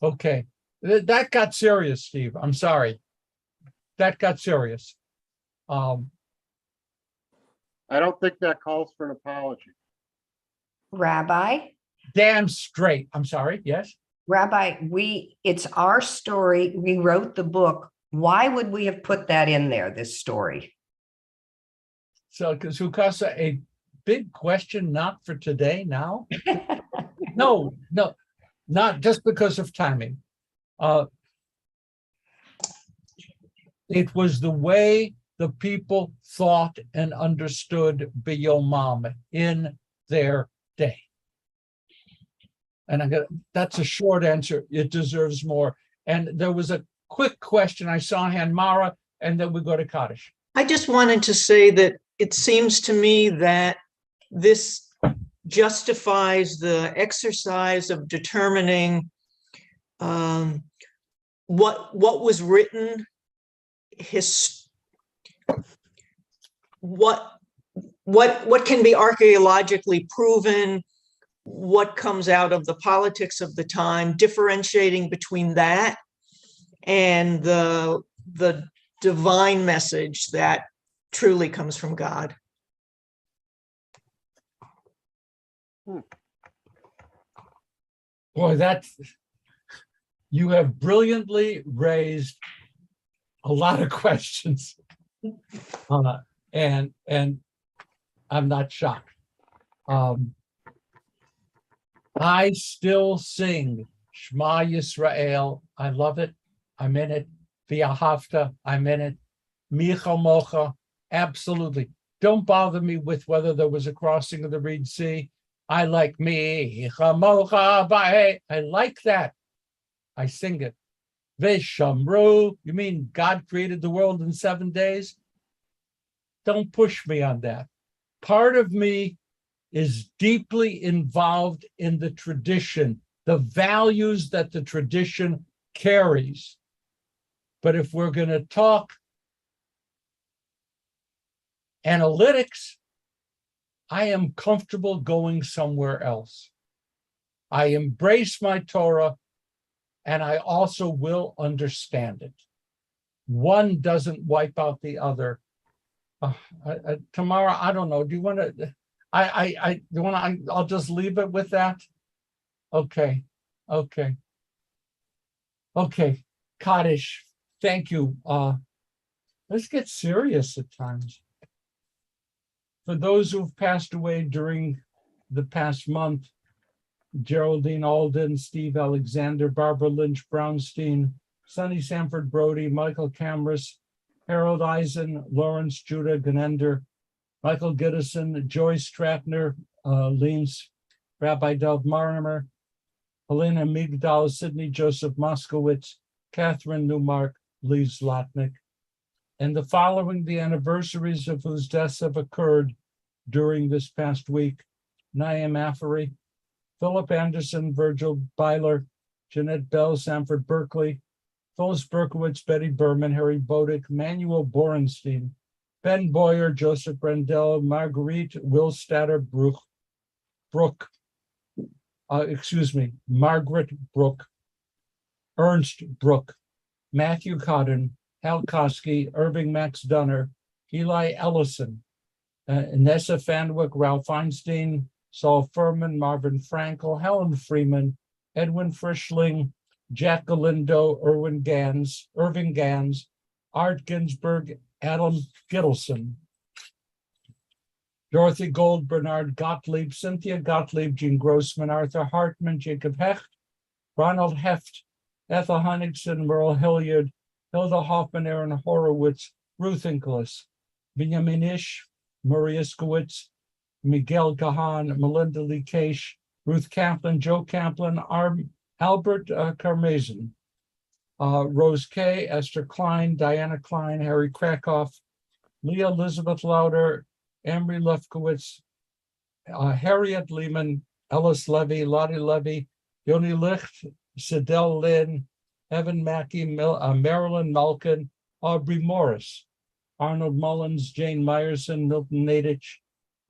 Okay, that got serious, Steve. I'm sorry. That got serious. I don't think that calls for an apology. Rabbi, Damn straight. I'm sorry. Yes. Rabbi, it's our story. We wrote the book. Why would we have put that in there, this story? So, Kazukasa, a big question, not for today now. No, not just because of timing. It was the way the people thought and understood Biyomam in their day. And that's a short answer. It deserves more. And there was a quick question. I saw hand Mara, and then we go to Kaddish. I just wanted to say that it seems to me that this justifies the exercise of determining what was written, what can be archaeologically proven, what comes out of the politics of the time, differentiating between that and the divine message that truly comes from God. Boy, you have brilliantly raised a lot of questions. And I'm not shocked. I still sing Shema Yisrael. I love it. I'm in it. V'ahavta. I'm in it. Micha Mocha. Absolutely. Don't bother me with whether there was a crossing of the Red Sea. I like Micha Mocha Ba'e. I like that. I sing it. Veshamru. You mean God created the world in 7 days? Don't push me on that. Part of me is deeply involved in the tradition, the values that the tradition carries. But if we're going to talk analytics, I am comfortable going somewhere else. I embrace my Torah, and I also will understand it. One doesn't wipe out the other. Tamara, I don't know. Do you want to? I'll just leave it with that. Okay. Kaddish, thank you. Let's get serious at times. For those who've passed away during the past month, Geraldine Alden, Steve Alexander, Barbara Lynch Brownstein, Sonny Sanford Brody, Michael Camrus, Harold Eisen, Lawrence Judah Ganender, Michael Giddison, Joyce Stratner, Leans, Rabbi Dov Marimer, Helena Migdal, Sidney Joseph Moskowitz, Catherine Newmark, Lee Zlotnick, and the following the anniversaries of whose deaths have occurred during this past week: Naim Affery, Philip Anderson, Virgil Byler, Jeanette Bell, Sanford Berkeley, Phyllis Berkowitz, Betty Berman, Harry Bodick, Manuel Borenstein, Ben Boyer, Joseph Brendel, Marguerite Willstatter Margaret Brook, Ernst Brook, Matthew Cotton, Hal Koski, Irving Max Dunner, Eli Ellison, Nessa Fandwick, Ralph Feinstein, Saul Furman, Marvin Frankel, Helen Freeman, Edwin Frischling, Jack Galindo, Irving Gans, Art Ginsberg, Adam Gittleson, Dorothy Gold, Bernard Gottlieb, Cynthia Gottlieb, Jean Grossman, Arthur Hartman, Jacob Hecht, Ronald Heft, Ethel Henningsen, Merle Hilliard, Hilda Hoffman, Aaron Horowitz, Ruth Inglis, Benjamin Ish, Maria Skowitz, Miguel Gahan, Melinda Lee Case, Ruth Kaplan, Joe Kaplan, Albert Karmazin, Rose Kay, Esther Klein, Diana Klein, Harry Krakoff, Leah Elizabeth Lauder, Emery Lefkowitz, Harriet Lehman, Ellis Levy, Lottie Levy, Yoni Licht, Sidel Lynn, Evan Mackey, Marilyn Malkin, Aubrey Morris, Arnold Mullins, Jane Meyerson, Milton Nadich,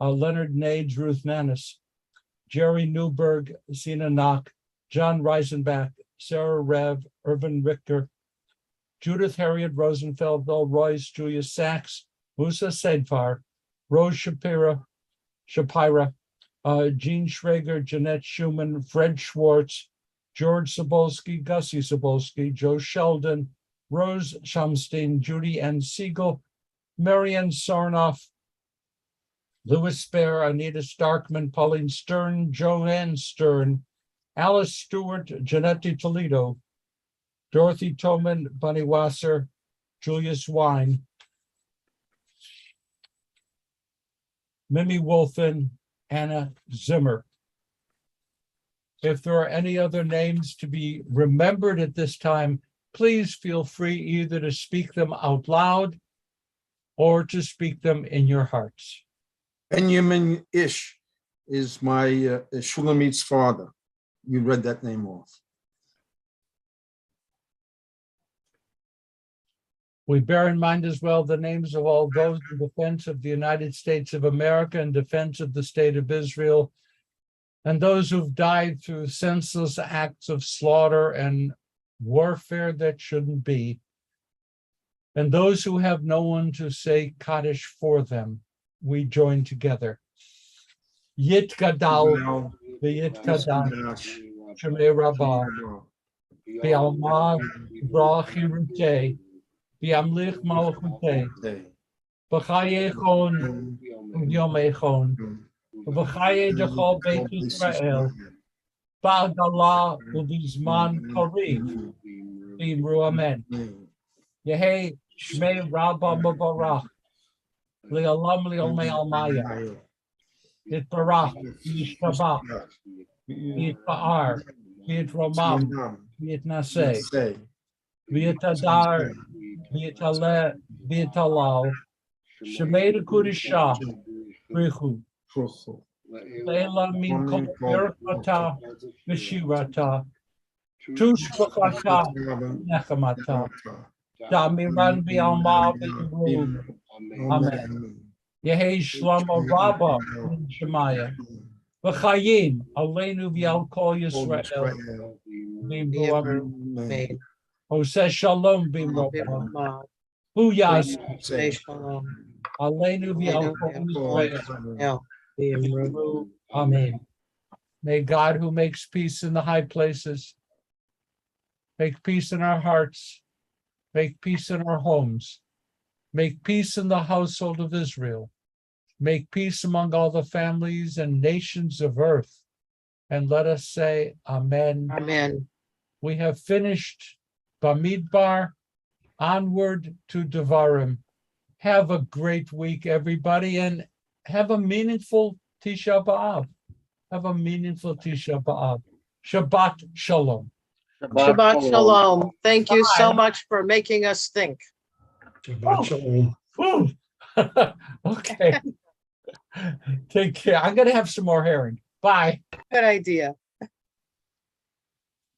Leonard Nades, Ruth Nanis, Jerry Newberg, Sina Knock, John Reisenbach, Sarah Rev, Irvin Richter, Judith Harriet Rosenfeld, Bill Royce, Julia Sachs, Musa Sedfar, Rose Shapira, Jean Schrager, Jeanette Schumann, Fred Schwartz, George Sobolski, Gussie Sobolski, Joe Sheldon, Rose Shamstein, Judy N. Siegel, Marianne Sarnoff, Louis Spare, Anita Starkman, Pauline Stern, Joanne Stern, Alice Stewart, Janette Toledo, Dorothy Toman, Bunny Wasser, Julius Wine, Mimi Wolfen, Anna Zimmer. If there are any other names to be remembered at this time, please feel free either to speak them out loud or to speak them in your hearts. Benjamin Ish is my Shulamit's father. You read that name off. We bear in mind as well the names of all those in defense of the United States of America and defense of the state of Israel, and those who've died through senseless acts of slaughter and warfare that shouldn't be, and those who have no one to say Kaddish for them. We join together. Yit Gadal, V'yit Kadash, Shemei Rabbah, V'alma Brachi Rutei, V'amlich Malchutei, V'chaye Chon, V'yomei Chon, V'chaye Dechol Beit Yisrael, V'adalah U'vizman Kariv, V'imru Amen. Yehi Shmei Rabbah Mubarach, Le'olam Le'olmei Almaya, Yitbarach, Yishtabach, Yitba'ar, Yitromam, Yitnaseh, V'yitadar, V'yitaleh, V'yitalal, Shemei Kudishah, Brichu, Le'ela Min Kol Yerkata, V'shirata, Tushbachata, Nechamata, Damiran V'alma V'yimru, Amen. Yehi Shlomo Rabbah Min Shemaya, V'chayim Aleinu V'al Kol Yisrael, V'imru Amen. Oseh Shalom V'imru Buyas Aleinu V'al Kol Yisrael, V'imru Amen. May God, who makes peace in the high places, make peace in our hearts, make peace in our homes, make peace in the household of Israel, make peace among all the families and nations of earth. And let us say, Amen. Amen. We have finished Bamidbar, onward to Devarim. Have a great week, everybody, and have a meaningful Tisha B'Av. Have a meaningful Tisha B'Av. Shabbat Shalom. Shabbat Shalom. Thank you so much for making us think. Shabbat Shalom. Okay. Take care. I'm going to have some more herring. Bye. Good idea.